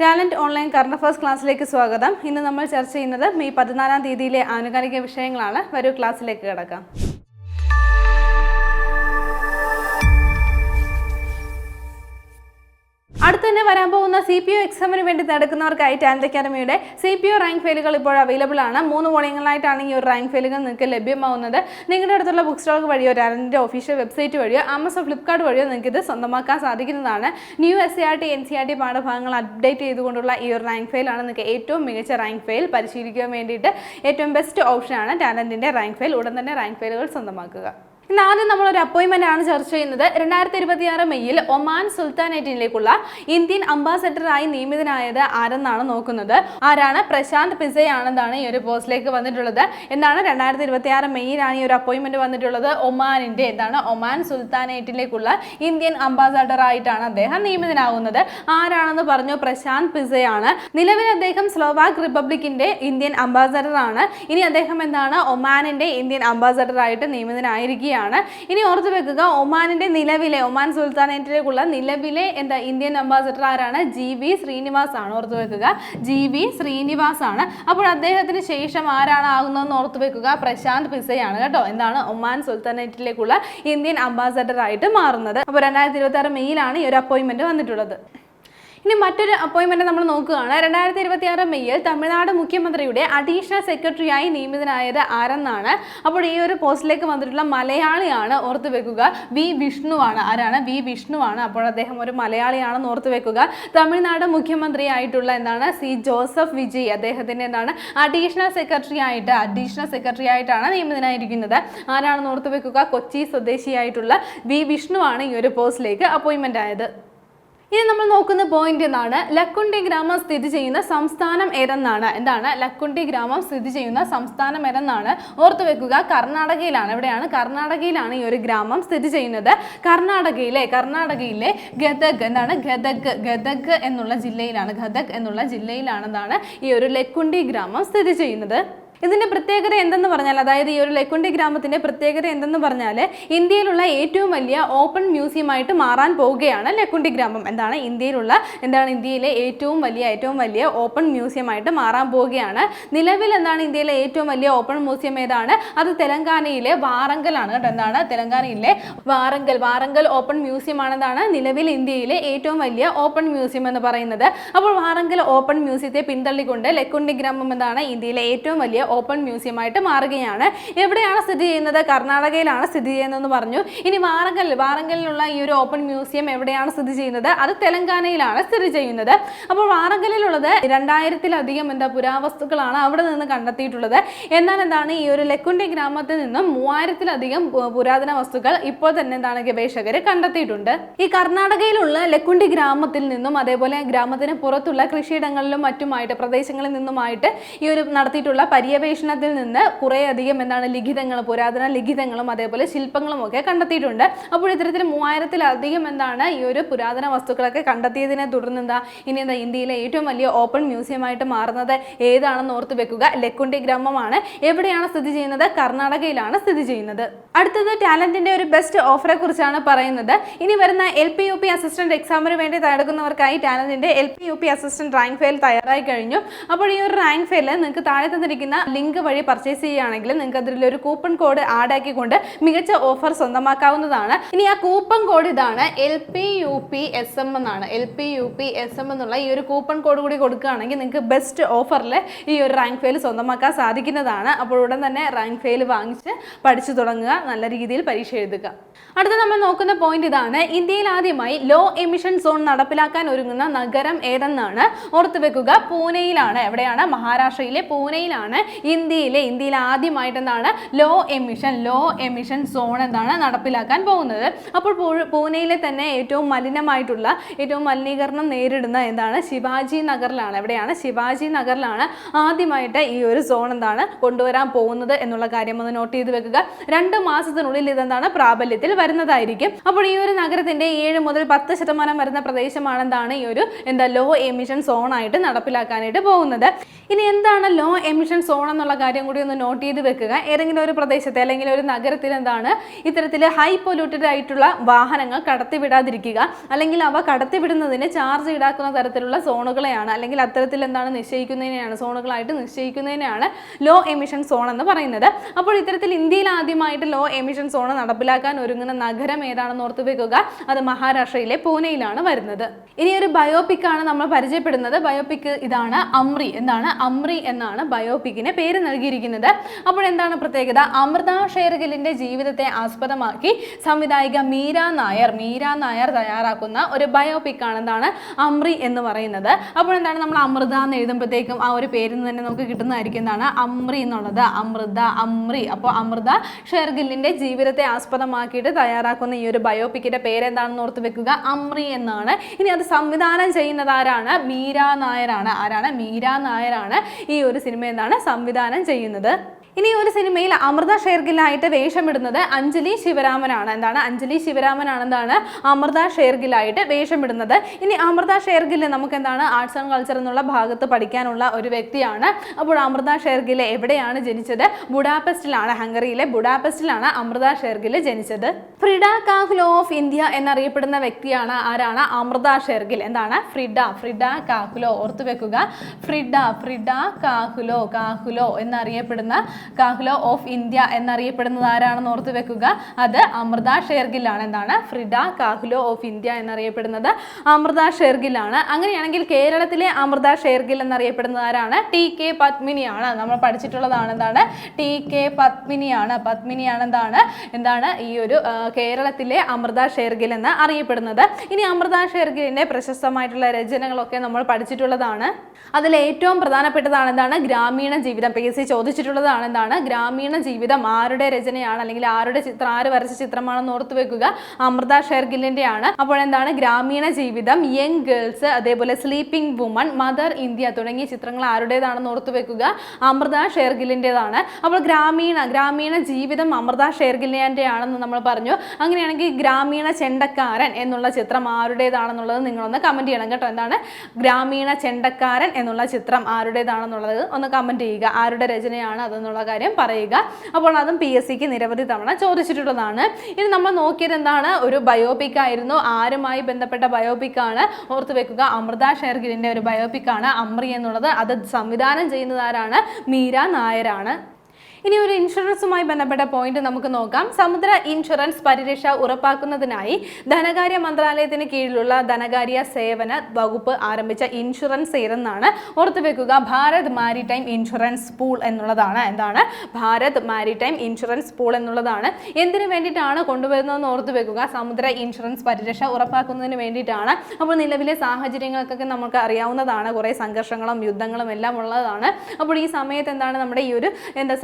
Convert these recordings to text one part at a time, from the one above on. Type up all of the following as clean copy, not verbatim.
Talent online current affairs ക്ലാസ്സിലേക്ക് സ്വാഗതം. ഇന്ന് നമ്മൾ ചർച്ച ചെയ്യുന്നത് മെയ് 14-ാം തീയതിയിലെ ആനുകാലിക വിഷയങ്ങളാണ്. വരൂ ക്ലാസ്സിലേക്ക് കിടക്കാം. അടുത്ത് തന്നെ വരാൻ പോകുന്ന CPO എക്സാമിന് വേണ്ടി നടക്കുന്നവർക്കായി ടാലന്റ് അക്കാദമിയുടെ CPO റാങ്ക് ഫയലുകൾ ഇപ്പോൾ അവൈലബിൾ ആണ്. 3 വോളിയങ്ങളായിട്ടാണ് ഈ ഒരു റാങ്ക് ഫയലുകൾ നിങ്ങൾക്ക് ലഭ്യമാവുന്നത്. നിങ്ങളുടെ അടുത്തുള്ള ബുക്ക് സ്റ്റോൾ വഴിയോ ടാലന്റിന്റെ ഒഫീഷ്യൽ വെബ്സൈറ്റ് വഴിയോ ആമസോൺ ഫ്ലിപ്കാർട്ട് വഴിയോ നിങ്ങൾക്ക് ഇത് സ്വന്തമാക്കാൻ സാധിക്കുന്നതാണ്. ന്യൂ SCERT NCERT പാഠഭാഗങ്ങൾ അപ്ഡേറ്റ് ചെയ്തുകൊണ്ടുള്ള ഈ ഒരു റാങ്ക് ഫയലാണ് നിങ്ങൾക്ക് ഏറ്റവും മികച്ച റാങ്ക് ഫയൽ പരിശീലിക്കാൻ വേണ്ടിയിട്ട് ഏറ്റവും ബെസ്റ്റ് ഓപ്ഷനാണ് ടാലന്റിന്റെ റാങ്ക് ഫയൽ. ഉടൻ തന്നെ റാങ്ക് ഫയലുകൾ സ്വന്തമാക്കുക. ഇന്ന് ആദ്യം നമ്മളൊരു അപ്പോയിൻമെന്റ് ആണ് ചർച്ച ചെയ്യുന്നത്. 2026 മെയ്യിൽ ഒമാൻ സുൽത്താനേറ്റിലേക്കുള്ള ഇന്ത്യൻ അംബാസഡറായി നിയമിതനായത് ആരെന്നാണ് നോക്കുന്നത്. ആരാണ്? പ്രശാന്ത് പിസയാണെന്നാണ് ഈ ഒരു പോസ്റ്റിലേക്ക് വന്നിട്ടുള്ളത്. എന്താണ് 2026 മെയ്യിലാണ് ഈ ഒരു അപ്പോയിൻമെന്റ് വന്നിട്ടുള്ളത്. ഒമാനിന്റെ ഒമാൻ സുൽത്താനേറ്റിലേക്കുള്ള ഇന്ത്യൻ അംബാസഡറായിട്ടാണ് അദ്ദേഹം നിയമിതനാകുന്നത്. ആരാണെന്ന് പറഞ്ഞു? പ്രശാന്ത് പിസയാണ്. നിലവിൽ അദ്ദേഹം സ്ലോവാക് റിപ്പബ്ലിക്കിന്റെ ഇന്ത്യൻ അംബാസഡറാണ്. ഇനി അദ്ദേഹം ഒമാനിന്റെ ഇന്ത്യൻ അംബാസഡറായിട്ട് നിയമിതനായിരിക്കുകയാണ്. ഇനി ഓർത്തു വെക്കുക, ഒമാൻ സുൽത്താനേറ്റിലേക്കുള്ള നിലവിലെ ഇന്ത്യൻ അംബാസഡർ ആരാണ്? GV ശ്രീനിവാസ് ആണ്. ഓർത്തു വെക്കുക, GV ശ്രീനിവാസ് ആണ്. അപ്പോൾ അദ്ദേഹത്തിന് ശേഷം ആരാണ് ആകുന്നതെന്ന് ഓർത്തു വെക്കുക, പ്രശാന്ത് പിസയാണ് കേട്ടോ. ഒമാൻ സുൽത്താനേറ്റിലേക്കുള്ള ഇന്ത്യൻ അംബാസഡർ ആയിട്ട് മാറുന്നത്. അപ്പോൾ 2026 മെയ്യിലാണ് ഈ ഒരു അപ്പോയിൻമെന്റ് വന്നിട്ടുള്ളത്. ഇനി മറ്റൊരു അപ്പോയിൻമെന്റ് നമ്മൾ നോക്കുകയാണ്. 2026 മെയ്യിൽ തമിഴ്നാട് മുഖ്യമന്ത്രിയുടെ അഡീഷണൽ സെക്രട്ടറിയായി നിയമിതനായത് ആരെന്നാണ്. അപ്പോൾ ഈ ഒരു പോസ്റ്റിലേക്ക് വന്നിട്ടുള്ള മലയാളിയാണ്. ഓർത്തു വെക്കുക, V വിഷ്ണുവാണ്. ആരാണ്? V വിഷ്ണുവാണ്. അപ്പോൾ അദ്ദേഹം ഒരു മലയാളിയാണെന്ന് ഓർത്തു വെക്കുക. തമിഴ്നാട് മുഖ്യമന്ത്രിയായിട്ടുള്ള C ജോസഫ് വിജയ് അദ്ദേഹത്തിന്റെ അഡീഷണൽ സെക്രട്ടറി ആയിട്ടാണ് നിയമിതനായിരിക്കുന്നത്. ആരാണെന്ന് ഓർത്തു വെക്കുക, കൊച്ചി സ്വദേശിയായിട്ടുള്ള V വിഷ്ണുവാണ് ഈ ഒരു പോസ്റ്റിലേക്ക് അപ്പോയിൻമെന്റ് ആയത്. ഇനി നമ്മൾ നോക്കുന്ന പോയിന്റ് ലക്കുണ്ടി ഗ്രാമം സ്ഥിതി ചെയ്യുന്ന സംസ്ഥാനം ഏതെന്നാണ്. ലക്കുണ്ടി ഗ്രാമം സ്ഥിതി ചെയ്യുന്ന സംസ്ഥാനം ഏതെന്നാണ്. ഓർത്തു വെക്കുക, കർണാടകയിലാണ്. എവിടെയാണ്? കർണാടകയിലാണ് ഈ ഒരു ഗ്രാമം സ്ഥിതി ചെയ്യുന്നത്. കർണാടകയിലെ ഗദഗ് എന്നുള്ള ജില്ലയിലാണ് ഈ ഒരു ലക്കുണ്ടി ഗ്രാമം സ്ഥിതി ചെയ്യുന്നത്. ഇതിന്റെ പ്രത്യേകത എന്തെന്ന് പറഞ്ഞാൽ, അതായത് ഈ ഒരു ലക്കുണ്ടി ഗ്രാമത്തിന്റെ പ്രത്യേകത എന്തെന്ന് പറഞ്ഞാൽ, ഇന്ത്യയിലുള്ള ഏറ്റവും വലിയ ഓപ്പൺ മ്യൂസിയം ആയിട്ട് മാറാൻ പോവുകയാണ് ലക്കുണ്ടി ഗ്രാമം. ഇന്ത്യയിലെ ഏറ്റവും വലിയ ഓപ്പൺ മ്യൂസിയം ആയിട്ട് മാറാൻ പോവുകയാണ്. നിലവിൽ ഇന്ത്യയിലെ ഏറ്റവും വലിയ ഓപ്പൺ മ്യൂസിയം ഏതാണ്? അത് തെലങ്കാനയിലെ വാറങ്കലാണ് കേട്ടോ. തെലങ്കാനയിലെ വാറങ്കൽ ഓപ്പൺ മ്യൂസിയം ആണ് നിലവിൽ ഇന്ത്യയിലെ ഏറ്റവും വലിയ ഓപ്പൺ മ്യൂസിയം എന്ന് പറയുന്നത്. അപ്പോൾ വാറങ്കൽ ഓപ്പൺ മ്യൂസിയത്തെ പിന്തള്ളിക്കൊണ്ട് ലക്കുണ്ടി ഗ്രാമം ഇന്ത്യയിലെ ഏറ്റവും വലിയ ഓപ്പൺ മ്യൂസിയം ആയിട്ട് മാറുകയാണ്. എവിടെയാണ് സ്ഥിതി ചെയ്യുന്നത്? കർണാടകയിലാണ് സ്ഥിതി ചെയ്യുന്നതെന്ന് പറഞ്ഞു. ഇനി വാറങ്കലിലുള്ള ഈ ഒരു ഓപ്പൺ മ്യൂസിയം എവിടെയാണ് സ്ഥിതി ചെയ്യുന്നത്? അത് തെലങ്കാനയിലാണ് സ്ഥിതി ചെയ്യുന്നത്. അപ്പോൾ വാറങ്കലിലുള്ളത് 2000-ലധികം പുരാവസ്തുക്കളാണ് അവിടെ നിന്ന് കണ്ടെത്തിയിട്ടുള്ളത്. എന്നാൽ ഈ ഒരു ലക്കുണ്ടി ഗ്രാമത്തിൽ നിന്നും 3000-ലധികം പുരാതന വസ്തുക്കൾ ഇപ്പോൾ തന്നെ ഗവേഷകർ കണ്ടെത്തിയിട്ടുണ്ട്. ഈ കർണാടകയിലുള്ള ലക്കുണ്ടി ഗ്രാമത്തിൽ നിന്നും അതേപോലെ ഗ്രാമത്തിന് പുറത്തുള്ള കൃഷിയിടങ്ങളിലും മറ്റുമായിട്ട് പ്രദേശങ്ങളിൽ നിന്നുമായിട്ട് ഈ ഒരു നടത്തിയിട്ടുള്ള പര്യവേഷണത്തിൽ നിന്ന് കുറേയധികം ലിഖിതങ്ങൾ, പുരാതന ലിഖിതങ്ങളും അതേപോലെ ശില്പങ്ങളും ഒക്കെ കണ്ടെത്തിയിട്ടുണ്ട്. അപ്പോൾ ഇത്തരത്തിൽ 3000-ലധികം ഈ ഒരു പുരാതന വസ്തുക്കളൊക്കെ കണ്ടെത്തിയതിനെ തുടർന്ന് ഇനി ഇന്ത്യയിലെ ഏറ്റവും വലിയ ഓപ്പൺ മ്യൂസിയം ആയിട്ട് മാറുന്നത് ഏതാണെന്ന് ഓർത്തു വെക്കുക, ലക്കുണ്ടി ഗ്രാമമാണ്. എവിടെയാണ് സ്ഥിതി ചെയ്യുന്നത്? കർണാടകയിലാണ് സ്ഥിതി ചെയ്യുന്നത്. അടുത്തത് ടാലന്റിന്റെ ഒരു ബെസ്റ്റ് ഓഫറെ കുറിച്ചാണ് പറയുന്നത്. ഇനി വരുന്ന LP UP അസിസ്റ്റന്റ് എക്സാമിന് വേണ്ടി തയ്യാറെടുക്കുന്നവർക്കായി ടാലന്റിന്റെ LP UP assistant rank file തയ്യാറായി കഴിഞ്ഞു. അപ്പോൾ ഈ ഒരു റാങ്ക് ഫയൽ നിങ്ങൾക്ക് താഴെ തന്നിരിക്കുന്ന ലിങ്ക് വഴി പർച്ചേസ് ചെയ്യുകയാണെങ്കിൽ നിങ്ങൾക്ക് അതിലൊരു കൂപ്പൺ കോഡ് ആഡ് ആക്കിക്കൊണ്ട് മികച്ച ഓഫർ സ്വന്തമാക്കാവുന്നതാണ്. ഇനി ആ കൂപ്പൺ കോഡ് ഇതാണ്, LPUPSM എന്നാണ്. LPUPSM എന്നുള്ള ഈ ഒരു കൂപ്പൺ കോഡ് കൂടി കൊടുക്കുകയാണെങ്കിൽ നിങ്ങൾക്ക് ബെസ്റ്റ് ഓഫറിൽ ഈ ഒരു റാങ്ക് ഫയൽ സ്വന്തമാക്കാൻ സാധിക്കുന്നതാണ്. അപ്പോൾ ഉടൻ തന്നെ റാങ്ക് ഫയൽ വാങ്ങിച്ച് പഠിച്ചു തുടങ്ങുക, നല്ല രീതിയിൽ പരീക്ഷ എഴുതുക. അടുത്ത നമ്മൾ നോക്കുന്ന പോയിന്റ് ഇതാണ്, ഇന്ത്യയിൽ ആദ്യമായി ലോ എമിഷൻ സോൺ നടപ്പിലാക്കാൻ ഒരുങ്ങുന്ന നഗരം ഏതെന്നാണ്. ഓർത്തു വെക്കുക, പൂനെയിലാണ്. എവിടെയാണ്? മഹാരാഷ്ട്രയിലെ പൂനെയിലാണ് ഇന്ത്യയിൽ ആദ്യമായിട്ട് ലോ എമിഷൻ സോൺ നടപ്പിലാക്കാൻ പോകുന്നത്. അപ്പോൾ പൂനെയിലെ തന്നെ ഏറ്റവും മലിനീകരണം നേരിടുന്ന ശിവാജി നഗറിലാണ്. എവിടെയാണ്? ശിവാജി നഗറിലാണ് ആദ്യമായിട്ട് ഈ ഒരു സോൺ കൊണ്ടുവരാൻ പോകുന്നത് എന്നുള്ള കാര്യം ഒന്ന് നോട്ട് ചെയ്ത് വെക്കുക. 2 മാസത്തിനുള്ളിൽ ഇതെന്താണ് പ്രാബല്യത്തിൽ വരുന്നതായിരിക്കും. അപ്പോൾ ഈ ഒരു നഗരത്തിന്റെ 7 മുതൽ 10% വരുന്ന പ്രദേശമാണ് ഈ ഒരു ലോ എമിഷൻ സോൺ ആയിട്ട് നടപ്പിലാക്കാനായിട്ട് പോകുന്നത്. ഇനി എന്താണ് ലോ എമിഷൻ സോൺ സോൺ എന്നുള്ള കാര്യം കൂടി ഒന്ന് നോട്ട് ചെയ്ത് വെക്കുക. ഏതെങ്കിലും ഒരു പ്രദേശത്തെ അല്ലെങ്കിൽ ഒരു നഗരത്തിൽ എന്താണ് ഇത്തരത്തിൽ ഹൈ പൊല്യൂട്ടഡ് ആയിട്ടുള്ള വാഹനങ്ങൾ കടത്തിവിടാതിരിക്കുക, അല്ലെങ്കിൽ അവ കടത്തിവിടുന്നതിന് ചാർജ് ഈടാക്കുന്ന തരത്തിലുള്ള സോണുകളെയാണ് അല്ലെങ്കിൽ അത്തരത്തിൽ എന്താണ് നിശ്ചയിക്കുന്നതിനെയാണ് സോണുകളായിട്ട് നിശ്ചയിക്കുന്നതിനെയാണ് ലോ എമിഷൻ സോൺ എന്ന് പറയുന്നത്. അപ്പോൾ ഇത്തരത്തിൽ ഇന്ത്യയിൽ ആദ്യമായിട്ട് ലോ എമിഷൻ സോൺ നടപ്പിലാക്കാൻ ഒരുങ്ങുന്ന നഗരം ഏതാണെന്ന് ഓർത്ത് വെക്കുക. അത് മഹാരാഷ്ട്രയിലെ പൂനെയിലാണ് വരുന്നത്. ഇനി ഒരു ബയോപിക് ആണ് നമ്മൾ പരിചയപ്പെടുന്നത്. ബയോപിക് ഇതാണ് അമ്രി. എന്താണ് അമ്രി എന്നാണ് ബയോപിക്കിന് പേര് നൽകിയിരിക്കുന്നത്. അപ്പോൾ എന്താണ് പ്രത്യേകത? അമൃത ഷേർഗിലിന്റെ ജീവിതത്തെ ആസ്പദമാക്കി സംവിധായിക മീര നായർ തയ്യാറാക്കുന്ന ഒരു ബയോപിക് ആണ് എന്താണ് അമ്രി എന്ന് പറയുന്നത്. അപ്പോൾ എന്താണ് നമ്മൾ അമൃത എന്ന് എഴുതുമ്പോഴത്തേക്കും ആ ഒരു പേരിൽ നിന്ന് തന്നെ നമുക്ക് കിട്ടുന്നതായിരിക്കും എന്താണ് അമ്രി എന്നുള്ളത്. അമൃത, അമ്രി. അപ്പോൾ അമൃത ഷേർഗിലിന്റെ ജീവിതത്തെ ആസ്പദമാക്കിയിട്ട് തയ്യാറാക്കുന്ന ഈ ഒരു ബയോപിക്കിന്റെ പേര് എന്താണെന്ന് ഓർത്ത് വെക്കുക, അമ്രി എന്നാണ്. ഇനി അത് സംവിധാനം ചെയ്യുന്നത് ആരാണ്? മീര നായരാണ്. ആരാണ്? മീര നായരാണ് ഈ ഒരു സിനിമ എന്താണ് സംവിധാനം ചെയ്യുന്നത്. ഇനി ഒരു സിനിമയിൽ അമൃത ഷേർഗിലായിട്ട് വേഷമിടുന്നത് അഞ്ജലി ശിവരാമനാണ്. എന്താണ്? അഞ്ജലി ശിവരാമനാണ് എന്താണ് അമൃത ഷേർഗിലായിട്ട് വേഷമിടുന്നത്. ഇനി അമൃത ഷേർഗിൽ നമുക്ക് എന്താണ് ആർട്സ് ആൻഡ് കൾച്ചർ എന്നുള്ള ഭാഗത്ത് പഠിക്കാനുള്ള ഒരു വ്യക്തിയാണ്. അപ്പോൾ അമൃത ഷേർഗിൽ എവിടെയാണ് ജനിച്ചത്? ബുഡാപെസ്റ്റിലാണ്. ഹംഗറിയിലെ ബുഡാപെസ്റ്റിലാണ് അമൃത ഷേർഗിൽ ജനിച്ചത്. ഫ്രിഡ കാഹ്ലോ ഓഫ് ഇന്ത്യ എന്നറിയപ്പെടുന്ന വ്യക്തിയാണ് ആരാണ്? അമൃത ഷേർഗിൽ. എന്താണ്? ഫ്രിഡ കാഹ്ലോ. ഓർത്തു വെക്കുക, ഫ്രിഡ കാഹ്ലോ എന്നറിയപ്പെടുന്ന കാഹ്ലോ ഓഫ് ഇന്ത്യ എന്നറിയപ്പെടുന്നത് ആരാണെന്ന് ഓർത്ത് വെക്കുക. അത് അമൃത ഷേർഗിലാണ്. എന്താണ്? ഫ്രിഡ കാഹ്ലോ ഓഫ് ഇന്ത്യ എന്നറിയപ്പെടുന്നത് അമൃത ഷേർഗിലാണ്. അങ്ങനെയാണെങ്കിൽ കേരളത്തിലെ അമൃത ഷേർഗിൽ എന്നറിയപ്പെടുന്നത് ആരാണ്? TK പത്മിനിയാണ്. നമ്മൾ പഠിച്ചിട്ടുള്ളതാണ്. എന്താണ്? TK പത്മിനിയാണ്. എന്താണ് ഈ ഒരു കേരളത്തിലെ അമൃത ഷേർഗിൽ എന്ന് അറിയപ്പെടുന്നത്. ഇനി അമൃത ഷേർഗിലിന്റെ പ്രശസ്തമായിട്ടുള്ള രചനകളൊക്കെ നമ്മൾ പഠിച്ചിട്ടുള്ളതാണ്. അതിൽ ഏറ്റവും പ്രധാനപ്പെട്ടതാണ് എന്താണ്? ഗ്രാമീണ ജീവിതം. PSC ചോദിച്ചിട്ടുള്ളതാണ്. എന്താണ്? ഗ്രാമീണ ജീവിതം ആരുടെ രചനയാണ് അല്ലെങ്കിൽ ആരുടെ ചിത്രം, ആര് വരച്ച ചിത്രമാണെന്ന് ഓർത്തു വെക്കുക, അമൃത ഷേർഗിലിന്റെ ആണ്. അപ്പോൾ എന്താണ്? ഗ്രാമീണ ജീവിതം, യങ് ഗേൾസ്, അതേപോലെ സ്ലീപ്പിംഗ് വുമൺ, മദർ ഇന്ത്യ തുടങ്ങിയ ചിത്രങ്ങൾ ആരുടേതാണെന്ന് ഓർത്തു വെക്കുക, അമൃത ഷേർഗിലിൻ്റെതാണ്. അപ്പോൾ ഗ്രാമീണ ജീവിതം അമൃത ഷേർഗിലിന്റെ ആണെന്ന് നമ്മൾ പറഞ്ഞു. അങ്ങനെയാണെങ്കിൽ ഗ്രാമീണ ചെണ്ടക്കാരൻ എന്നുള്ള ചിത്രം ആരുടേതാണെന്നുള്ളത് നിങ്ങളൊന്ന് കമന്റ് ചെയ്യണം കേട്ടോ. എന്താണ്? ഗ്രാമീണ ചെണ്ടക്കാരൻ എന്നുള്ള ചിത്രം ആരുടേതാണെന്നുള്ളത് ഒന്ന് കമന്റ് ചെയ്യുക. ആരുടെ രചനയാണ് അതെന്നുള്ള കാര്യം പറയുക. അപ്പോൾ അതും PSCക്ക് നിരവധി തവണ ചോദിച്ചിട്ടുള്ളതാണ്. ഇനി നമ്മൾ നോക്കിയത് എന്താണ്? ഒരു ബയോപിക് ആയിരുന്നു. ആരുമായി ബന്ധപ്പെട്ട ബയോപിക് ആണ്? ഓർത്തു വെക്കുക, അമൃത ഷേർഗിലിന്റെ ഒരു ബയോപിക് ആണ് അമ്രി എന്നുള്ളത്. അത് സംവിധാനം ചെയ്യുന്നത് ആരാണ്? മീര നായരാണ്. ഇനി ഒരു ഇൻഷുറൻസുമായി ബന്ധപ്പെട്ട പോയിന്റ് നമുക്ക് നോക്കാം. സമുദ്ര ഇൻഷുറൻസ് പരിരക്ഷ ഉറപ്പാക്കുന്നതിനായി ധനകാര്യ മന്ത്രാലയത്തിന് കീഴിലുള്ള ധനകാര്യ സേവന വകുപ്പ് ആരംഭിച്ച ഇൻഷുറൻസ് ഏതെന്നാണ്? ഓർത്തു വെക്കുക, ഭാരത് മാരിടൈം ഇൻഷുറൻസ് പൂൾ എന്നുള്ളതാണ്. എന്താണ്? ഭാരത് മാരിടൈം ഇൻഷുറൻസ് പൂൾ എന്നുള്ളതാണ്. എന്തിനു വേണ്ടിയിട്ടാണ് കൊണ്ടുവരുന്നതെന്ന് ഓർത്തു വെക്കുക, സമുദ്ര ഇൻഷുറൻസ് പരിരക്ഷ ഉറപ്പാക്കുന്നതിന് വേണ്ടിയിട്ടാണ്. അപ്പോൾ നിലവിലെ സാഹചര്യങ്ങൾക്കൊക്കെ നമുക്ക് അറിയാവുന്നതാണ്, കുറേ സംഘർഷങ്ങളും യുദ്ധങ്ങളും എല്ലാം ഉള്ളതാണ്. അപ്പോൾ ഈ സമയത്ത് എന്താണ് നമ്മുടെ ഈ ഒരു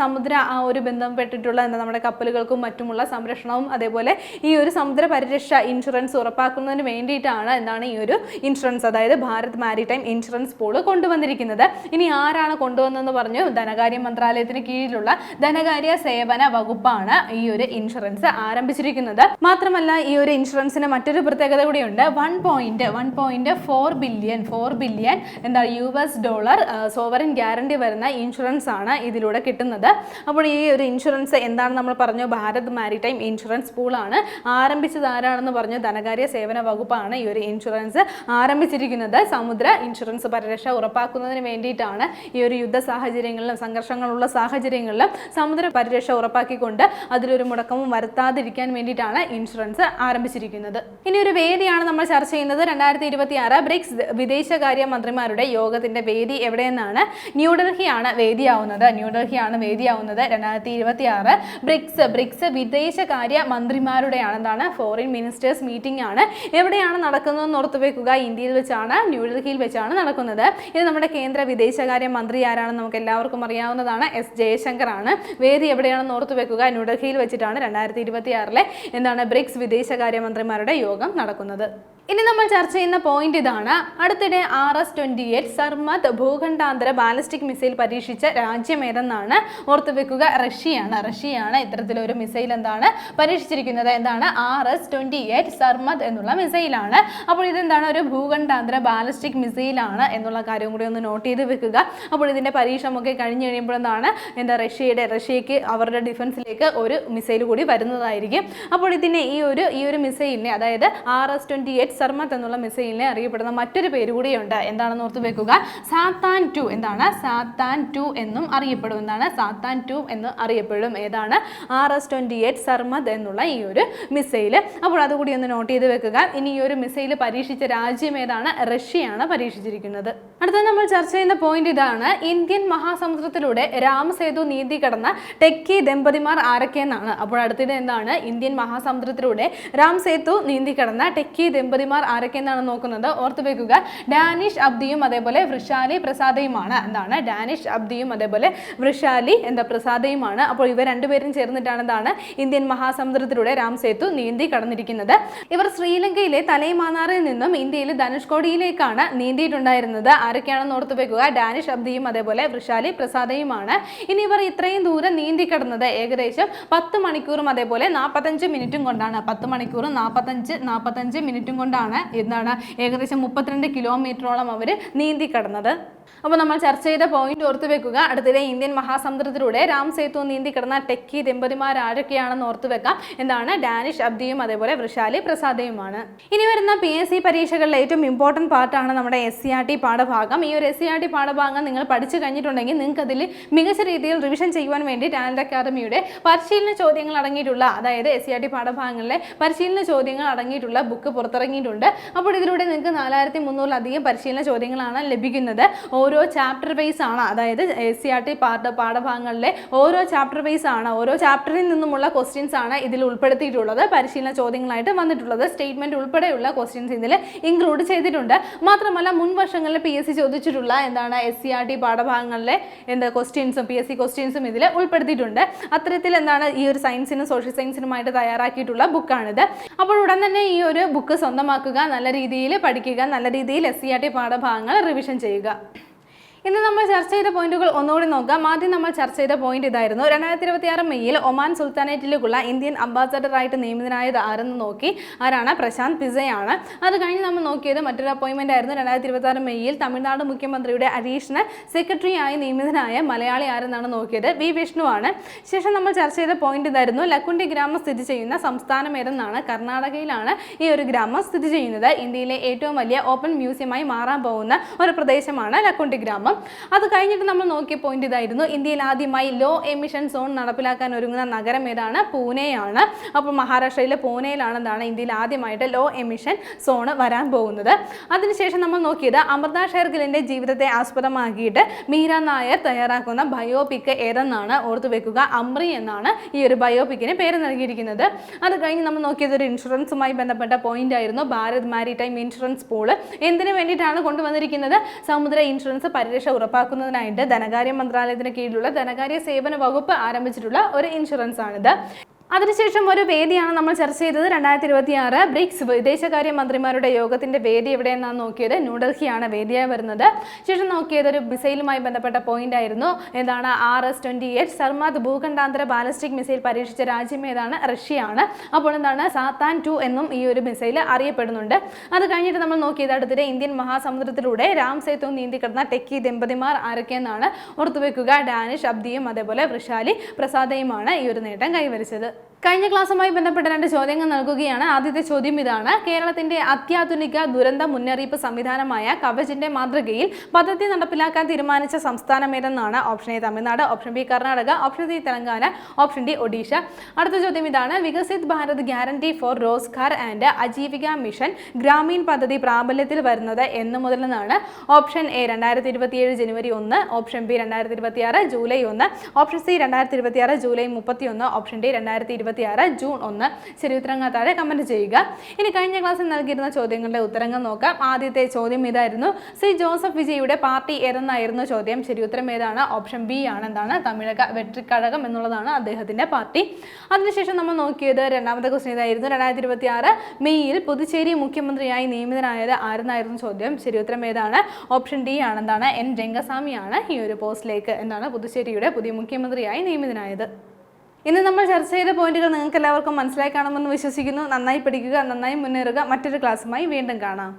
സമുദ്ര ആ ഒരു ബന്ധപ്പെട്ടിട്ടുള്ള നമ്മുടെ കപ്പലുകൾക്കും മറ്റുമുള്ള സംരക്ഷണവും അതേപോലെ ഈ ഒരു സമുദ്ര പരിരക്ഷ ഇൻഷുറൻസ് ഉറപ്പാക്കുന്നതിന് വേണ്ടിയിട്ടാണ് എന്താണ് ഈ ഒരു ഇൻഷുറൻസ്, അതായത് ഭാരത് മാരിടൈം ഇൻഷുറൻസ് പൂൾ കൊണ്ടുവന്നിരിക്കുന്നത്. ഇനി ആരാണ് കൊണ്ടുവന്നതെന്ന് പറഞ്ഞു? ധനകാര്യ മന്ത്രാലയത്തിന് കീഴിലുള്ള ധനകാര്യ സേവന വകുപ്പാണ് ഈ ഒരു ഇൻഷുറൻസ് ആരംഭിച്ചിരിക്കുന്നത്. മാത്രമല്ല ഈ ഒരു ഇൻഷുറൻസിന് മറ്റൊരു പ്രത്യേകത കൂടിയുണ്ട്. 1.4 ബില്യൺ എന്താ US ഡോളർ സോവറിൻ ഗ്യാരണ്ടി വരുന്ന ഇൻഷുറൻസ് ആണ് ഇതിലൂടെ കിട്ടുന്നത്. അപ്പോൾ ഈ ഒരു ഇൻഷുറൻസ് എന്താണ് നമ്മൾ പറഞ്ഞു? ഭാരത് മാരിടൈം ഇൻഷുറൻസ് പൂൾ ആണ്. ആരംഭിച്ചത് ആരാണെന്ന് പറഞ്ഞു? ധനകാര്യ സേവന വകുപ്പാണ് ഈ ഒരു ഇൻഷുറൻസ് ആരംഭിച്ചിരിക്കുന്നത്. സമുദ്ര ഇൻഷുറൻസ് പരിരക്ഷ ഉറപ്പാക്കുന്നതിന് വേണ്ടിയിട്ടാണ് ഈ ഒരു യുദ്ധ സാഹചര്യങ്ങളിലും സംഘർഷങ്ങളുള്ള സാഹചര്യങ്ങളിലും സമുദ്ര പരിരക്ഷ ഉറപ്പാക്കിക്കൊണ്ട് അതിലൊരു മുടക്കവും വരുത്താതിരിക്കാൻ വേണ്ടിയിട്ടാണ് ഇൻഷുറൻസ് ആരംഭിച്ചിരിക്കുന്നത്. ഇനി ഒരു വേദിയാണ് നമ്മൾ ചർച്ച ചെയ്യുന്നത്. 2026 ബ്രിക്സ് വിദേശകാര്യ മന്ത്രിമാരുടെ യോഗത്തിന്റെ വേദി എവിടെയെന്നാണ്? ന്യൂഡൽഹിയാണ് വേദിയാവുന്നത്. 2026 ബ്രിക്സ് വിദേശകാര്യ മന്ത്രിമാരുടെയാണ് എന്താണ് ഫോറിൻ മിനിസ്റ്റേഴ്സ് മീറ്റിംഗ് ആണ്. എവിടെയാണ് നടക്കുന്നതെന്ന് ഓർത്തു വെക്കുക, ഇന്ത്യയിൽ വെച്ചാണ്, ന്യൂഡൽഹിയിൽ വെച്ചാണ് നടക്കുന്നത്. ഇത് നമ്മുടെ കേന്ദ്ര വിദേശകാര്യ മന്ത്രി ആരാണെന്ന് നമുക്ക് എല്ലാവർക്കും അറിയാവുന്നതാണ്, S ജയശങ്കർ ആണ്. വേദി എവിടെയാണെന്ന് ഓർത്തു വെക്കുക, ന്യൂഡൽഹിയിൽ വെച്ചിട്ടാണ് 2026 എന്താണ് ബ്രിക്സ് വിദേശകാര്യ മന്ത്രിമാരുടെ യോഗം നടക്കുന്നത്. ഇനി നമ്മൾ ചർച്ച ചെയ്യുന്ന പോയിന്റ് ഇതാണ്. അടുത്തിടെ RS-28 സർമത് ഭൂഖണ്ഡാന്തര ബാലിസ്റ്റിക് മിസൈൽ പരീക്ഷിച്ച രാജ്യം ഏതെന്നാണ്. ഓർത്തുവെക്കുക, റഷ്യയാണ് ഇത്തരത്തിലൊരു മിസൈൽ പരീക്ഷിച്ചിരിക്കുന്നത്. RS-28 സർമത് എന്നുള്ള മിസൈലാണ്. അപ്പോൾ ഇതെന്താണ്, ഒരു ഭൂഖണ്ഡാന്തര ബാലിസ്റ്റിക് മിസൈലാണ് എന്നുള്ള കാര്യം കൂടി ഒന്ന് നോട്ട് ചെയ്ത് വെക്കുക. അപ്പോൾ ഇതിന്റെ പരീക്ഷണമൊക്കെ കഴിഞ്ഞ് കഴിയുമ്പോഴെന്താണ് റഷ്യക്ക് അവരുടെ ഡിഫൻസിലേക്ക് ഒരു മിസൈൽ കൂടി വരുന്നതായിരിക്കും. അപ്പോൾ ഇതിനെ ഈ ഒരു മിസൈലിനെ, അതായത് RS-28 സർമത് എന്നുള്ള മിസൈലിനെ അറിയപ്പെടുന്ന മറ്റൊരു പേര് കൂടിയുണ്ട്. എന്താണെന്ന് ഓർത്ത് വെക്കുക, സാത്താൻ 2. സാത്താൻ 2 എന്നും അറിയപ്പെടും. സാത്താൻ 2 എന്ന് അറിയപ്പെടും. RS-28 സർമത് എന്നുള്ള ഈ ഒരു മിസൈൽ. അപ്പോൾ അതുകൂടി ഒന്ന് നോട്ട് ചെയ്ത് വെക്കുക. ഇനി ഈ ഒരു മിസൈൽ പരീക്ഷിച്ച രാജ്യം ഏതാണ്? റഷ്യയാണ് പരീക്ഷിച്ചിരിക്കുന്നത്. അടുത്ത നമ്മൾ ചർച്ച ചെയ്യുന്ന പോയിന്റ് ഇതാണ്. ഇന്ത്യൻ മഹാസമുദ്രത്തിലൂടെ രാംസേതു നീന്തി കടന്ന ടെക്കി ദമ്പതിമാർ ആരൊക്കെയെന്നാണ്. അപ്പോൾ അടുത്തിടെ ഇന്ത്യൻ മഹാസമുദ്രത്തിലൂടെ രാംസേതു നീന്തി കടന്ന ടെക്കി ദമ്പതിമാർ ആരൊക്കെയെന്നാണ് നോക്കുന്നത്. ഓർത്തു വെക്കുക, ഡാനിഷ് അബ്ദിയും അതേപോലെ വൃഷാലി പ്രസാദയുമാണ്. ഡാനിഷ് അബ്ദിയും അതേപോലെ വൃഷാലി പ്രസാദയുമാണ്. അപ്പോൾ ഇവർ രണ്ടുപേരും ചേർന്നിട്ടാണ് ഇന്ത്യൻ മഹാസമുദ്രത്തിലൂടെ രാംസേതു നീന്തി കടന്നിരിക്കുന്നത്. ഇവർ ശ്രീലങ്കയിലെ തലൈമാനാറിൽ നിന്നും ഇന്ത്യയിലെ ധനുഷ്കോടിയിലേക്കാണ് നീന്തിയിട്ടുണ്ടായിരുന്നത്. ആരൊക്കെയാണെന്ന് ഓർത്തു വെക്കുക, ഡാനിഷ് അബ്ദിയും അതേപോലെ വൃഷാലി പ്രസാദയുമാണ്. ഇനി ഇവർ ഇത്രയും ദൂരം നീന്തി കടന്നത് ഏകദേശം 10 മണിക്കൂറും അതേപോലെ 45 മിനിറ്റും കൊണ്ടാണ്. 10 മണിക്കൂറും 45 മിനിറ്റും കൊണ്ടാണ് ഏകദേശം 32 കിലോമീറ്ററോളം അവർ നീന്തി കടന്നത്. അപ്പോൾ നമ്മൾ ചർച്ച ചെയ്ത പോയിന്റ് ഓർത്തു വെക്കുക. അടുത്തിടെ ഇന്ത്യൻ മഹാസമുദ്രത്തിലൂടെ രാംസേതു നീന്തി കിടന്ന ടെക്കി ദമ്പതിമാർ ആരൊക്കെയാണെന്ന് ഓർത്തു വെക്കാം. ഡാനിഷ് അബ്ദിയും അതേപോലെ വൃഷാലി പ്രസാദയുമാണ്. ഇനി വരുന്ന PSC പരീക്ഷകളിലെ ഏറ്റവും ഇമ്പോർട്ടൻറ്റ് പാർട്ടാണ് നമ്മുടെ SCERT പാഠഭാഗം. ഈ ഒരു SCERT പാഠഭാഗം നിങ്ങൾ പഠിച്ചു കഴിഞ്ഞിട്ടുണ്ടെങ്കിൽ നിങ്ങൾക്ക് അതിൽ മികച്ച രീതിയിൽ റിവിഷൻ ചെയ്യുവാൻ വേണ്ടി ടാലന്റ് അക്കാദമിയുടെ പരിശീലന ചോദ്യങ്ങൾ അടങ്ങിയിട്ടുള്ള, അതായത് SCERT പാഠഭാഗങ്ങളിലെ പരിശീലന ചോദ്യങ്ങൾ അടങ്ങിയിട്ടുള്ള ബുക്ക് പുറത്തിറങ്ങിയിട്ടുണ്ട്. അപ്പോൾ ഇതിലൂടെ നിങ്ങൾക്ക് 4300-ലധികം പരിശീലന ചോദ്യങ്ങളാണ് ലഭിക്കുന്നത്. ഓരോ ചാപ്റ്റർ വൈസ് ആണ്, അതായത് SCERT പാഠഭാഗങ്ങളിലെ ഓരോ ചാപ്റ്റർ വൈസ് ആണ്, ഓരോ ചാപ്റ്ററിൽ നിന്നുമുള്ള ക്വസ്റ്റ്യൻസ് ആണ് ഇതിൽ ഉൾപ്പെടുത്തിയിട്ടുള്ളത്. പരിശീലന ചോദ്യങ്ങളായിട്ട് വന്നിട്ടുള്ളത്. സ്റ്റേറ്റ്മെന്റ് ഉൾപ്പെടെയുള്ള ക്വസ്റ്റ്യൻസ് ഇതിൽ ഇൻക്ലൂഡ് ചെയ്തിട്ടുണ്ട്. മാത്രമല്ല മുൻ വർഷങ്ങളിൽ PSC ചോദിച്ചിട്ടുള്ള SCERT പാഠഭാഗങ്ങളിലെ ക്വസ്റ്റ്യൻസും PSC ക്വസ്റ്റ്യൻസും ഇതിൽ ഉൾപ്പെടുത്തിയിട്ടുണ്ട്. അത്തരത്തിൽ ഈ ഒരു സയൻസിനും സോഷ്യൽ സയൻസിനുമായിട്ട് തയ്യാറാക്കിയിട്ടുള്ള ബുക്കാണിത്. അപ്പോൾ ഉടൻ തന്നെ ഈ ഒരു ബുക്ക് സ്വന്തമാക്കുക, നല്ല രീതിയിൽ പഠിക്കുക, നല്ല രീതിയിൽ SCERT പാഠഭാഗങ്ങൾ റിവിഷൻ ചെയ്യുക. ഇന്ന് നമ്മൾ ചർച്ച ചെയ്ത പോയിന്റുകൾ ഒന്നുകൂടി നോക്കാം. ആദ്യം നമ്മൾ ചർച്ച ചെയ്ത പോയിന്റ് ഇതായിരുന്നു. 2026 മെയ്യിൽ ഒമാൻ സുൽത്താനേറ്റിലേക്കുള്ള ഇന്ത്യൻ അംബാസഡറായിട്ട് നിയമിതനായത് ആരെന്ന് നോക്കി. ആരാണ്? പ്രശാന്ത് പിസയാണ്. അത് കഴിഞ്ഞ് നമ്മൾ നോക്കിയത് മറ്റൊരു അപ്പോയിൻമെന്റ് ആയിരുന്നു. 2026 മെയ്യിൽ തമിഴ്നാട് മുഖ്യമന്ത്രിയുടെ അഡീഷണൽ സെക്രട്ടറി ആയി നിയമിതനായ മലയാളി ആരെന്നാണ് നോക്കിയത്? വി വിഷ്ണുവാണ്. ശേഷം നമ്മൾ ചർച്ച ചെയ്ത പോയിന്റ് ഇതായിരുന്നു. ലക്കുണ്ടി ഗ്രാമം സ്ഥിതി ചെയ്യുന്ന സംസ്ഥാനം ഏതെന്നാണ്? കർണാടകയിലാണ് ഈ ഒരു ഗ്രാമം സ്ഥിതി ചെയ്യുന്നത്. ഇന്ത്യയിലെ ഏറ്റവും വലിയ ഓപ്പൺ മ്യൂസിയമായി മാറാൻ പോകുന്ന ഒരു പ്രദേശമാണ് ലക്കുണ്ടി ഗ്രാമം. അത് കഴിഞ്ഞിട്ട് നമ്മൾ നോക്കിയ പോയിന്റ് ഇതായിരുന്നു. ഇന്ത്യയിൽ ആദ്യമായി ലോ എമിഷൻ സോൺ നടപ്പിലാക്കാൻ ഒരുങ്ങുന്ന നഗരം ഏതാണ്? പൂനെയാണ്. അപ്പോൾ മഹാരാഷ്ട്രയിലെ പൂനെയിലാണ് ഇന്ത്യയിൽ ആദ്യമായിട്ട് ലോ എമിഷൻ സോൺ വരാൻ പോകുന്നത്. അതിനുശേഷം നമ്മൾ നോക്കിയത് അമൃത ഷെർഗിലിന്റെ ജീവിതത്തെ ആസ്പദമാക്കിയിട്ട് മീര നായർ തയ്യാറാക്കുന്ന ബയോപിക് ഏതെന്നാണ്. ഓർത്തു വെക്കുക, അമ്രി എന്നാണ് ഈ ഒരു ബയോപിക്കിന് പേര് നൽകിയിരിക്കുന്നത്. അത് കഴിഞ്ഞ് നമ്മൾ നോക്കിയത് ഒരു ഇൻഷുറൻസുമായി ബന്ധപ്പെട്ട പോയിന്റ് ആയിരുന്നു. ഭാരത് മാരിടൈം ഇൻഷുറൻസ് പൂള് എന്തിനു വേണ്ടിയിട്ടാണ് കൊണ്ടുവന്നിരിക്കുന്നത്? സമുദ്ര ഇൻഷുറൻസ് പരിരക്ഷ ഉറപ്പാക്കുന്നതിനായിട്ട് ധനകാര്യ മന്ത്രാലയത്തിന് കീഴിലുള്ള ധനകാര്യ സേവന വകുപ്പ് ആരംഭിച്ചിട്ടുള്ള ഒരു ഇൻഷുറൻസ് ആണിത്. അതിനുശേഷം ഒരു വേദിയാണ് നമ്മൾ ചർച്ച ചെയ്തത്. 2026 ബ്രിക്സ് വിദേശകാര്യ മന്ത്രിമാരുടെ യോഗത്തിന്റെ വേദി എവിടെയെന്നാണ് നോക്കിയത്? ന്യൂഡൽഹിയാണ് വേദിയായി വരുന്നത്. ശേഷം നോക്കിയത് ഒരു മിസൈലുമായി ബന്ധപ്പെട്ട പോയിന്റ് ആയിരുന്നു. RS-28 സർമത് ഭൂഖണ്ഡാന്തര ബാലിസ്റ്റിക് മിസൈൽ പരീക്ഷിച്ച രാജ്യം ഏതാണ്? റഷ്യയാണ്. അപ്പോൾ സാത്താൻ 2 എന്നും ഈ ഒരു മിസൈൽ അറിയപ്പെടുന്നുണ്ട്. അത് കഴിഞ്ഞിട്ട് നമ്മൾ നോക്കിയത് അടുത്തിടെ ഇന്ത്യൻ മഹാസമുദ്രത്തിലൂടെ രാംസേതു നീന്തി കിടന്ന ടെക്കി ദമ്പതിമാർ ആരൊക്കെയെന്നാണ്. ഓർത്തുവെക്കുക, ഡാനിഷ് അബ്ദിയും അതേപോലെ വൃഷാലി പ്രസാദയുമാണ് ഈ ഒരു നേട്ടം കൈവരിച്ചത്. കഴിഞ്ഞ ക്ലാസ്സുമായി ബന്ധപ്പെട്ട 2 ചോദ്യങ്ങൾ നൽകുകയാണ്. ആദ്യത്തെ ചോദ്യം ഇതാണ്. കേരളത്തിന്റെ അത്യാധുനിക ദുരന്ത മുന്നറിയിപ്പ് സംവിധാനമായ കവചിന്റെ മാതൃകയിൽ പദ്ധതി നടപ്പിലാക്കാൻ തീരുമാനിച്ച സംസ്ഥാനം ഏതെന്നാണ്? Option A Tamil Nadu, option B Karnataka, option C Telangana, option D Odisha. അടുത്ത ചോദ്യം ഇതാണ്. Viksit Bharat guarantee for Rozgar and Ajeevika mission Grameen പദ്ധതി പ്രാബല്യത്തിൽ വരുന്നത് എന്ന് മുതലെന്നാണ്? ഓപ്ഷൻ എ 2027 ജനുവരി 1, option B 2026 July 1, option C 2026 July 31, option D 2027 2026 June 1. ശരി ഉത്തരങ്ങൾ താഴെ കമന്റ് ചെയ്യുക. ഇനി കഴിഞ്ഞ ക്ലാസ്സിൽ നൽകിയിരുന്ന ചോദ്യങ്ങളുടെ ഉത്തരങ്ങൾ നോക്കാം. ആദ്യത്തെ ചോദ്യം ഇതായിരുന്നു, സി ജോസഫ് വിജയുടെ പാർട്ടി ഏതെന്നായിരുന്നു ചോദ്യം. ശരി ഉത്തരം ഏതാണ്? ഓപ്ഷൻ ബി ആണ്. എന്താണ്? തമിഴക വെട്രിക്കഴകം എന്നുള്ളതാണ് അദ്ദേഹത്തിന്റെ പാർട്ടി. അതിനുശേഷം നമ്മൾ നോക്കിയത് രണ്ടാമത്തെ ക്വസ്റ്റ്യൻ ഇതായിരുന്നു, 2026 മെയ്യിൽ പുതുച്ചേരി മുഖ്യമന്ത്രിയായി നിയമിതനായത് ആരെന്നായിരുന്നു ചോദ്യം. ശരി ഉത്തരം ഏതാണ്? ഓപ്ഷൻ ഡി ആണ്. എന്താണ്? എൻ രംഗസ്വാമിയാണ് ഈ ഒരു പോസ്റ്റിലേക്ക് പുതുച്ചേരിയുടെ പുതിയ മുഖ്യമന്ത്രിയായി നിയമിതനായത്. ഇന്ന് നമ്മൾ ചർച്ച ചെയ്ത പോയിന്റുകൾ നിങ്ങൾക്ക് എല്ലാവർക്കും മനസ്സിലായി കാണുമെന്ന് വിശ്വസിക്കുന്നു. നന്നായി പഠിക്കുക, നന്നായി മുന്നേറുക. മറ്റൊരു ക്ലാസ്സുമായി വീണ്ടും കാണാം.